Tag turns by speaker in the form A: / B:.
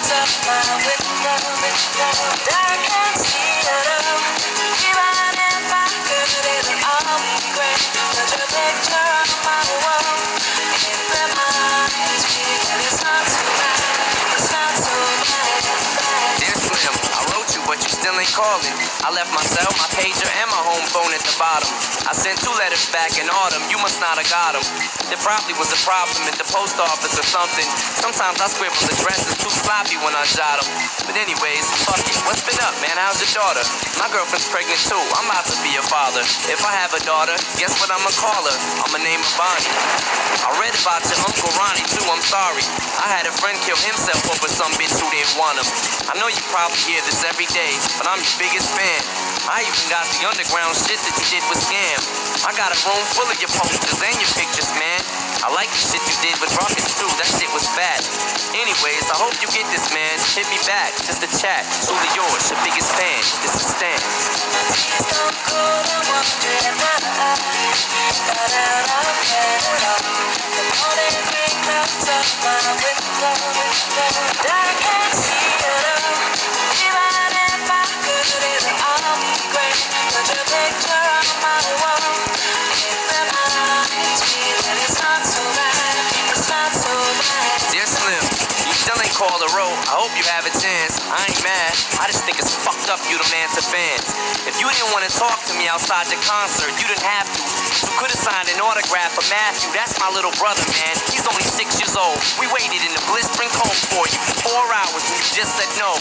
A: up my window, and I can't see it all. Even if I could, it'll all be great. Put your picture on my wall. It reminds me that it's not so bad. It's not so bad.
B: Dear Slim, I wrote you, but you still ain't calling. I left my cell, my pager, and my home phone at the bottom. I sent 2 letters back in autumn. You must not have got them. There probably was a problem at the post office or something. Sometimes I scribble addresses too sloppy when I jot them. But anyways, fuck it. What's been up, man? How's your daughter? My girlfriend's pregnant too. I'm about to be a father. If I have a daughter, guess what I'ma call her? I'ma name her Bonnie. I read about your Uncle Ronnie too. I'm sorry. I had a friend kill himself over some bitch who didn't want him. I know you probably hear this every day, but I'm your biggest fan. I even got the underground shit that you did with Scam. I got a room full of your posters and your pictures, man. I like the shit you did with Rockets too. That shit was bad. Anyways, I hope you get this, man. Hit me back, just a chat. Truly yours, your biggest fan. This is Stan.
A: Please don't go to wondering why I got out of bed at all. The morning rain melts up my window, and I can't see it all. Even if I could, it'll all be great. Put your picture on my wall. It reminds me that it's not so bad. It's not so bad.
B: Dear Slim, you still ain't called a row. I hope you have a chance. I ain't mad. I just think it's fucked up you don't answer fans. If you didn't want to talk to me outside your concert, you didn't have to. You could have signed an autograph for Matthew. That's my little brother, man. He's only 6 years old. We waited in the blistering cold for you for 4 hours and you just said no.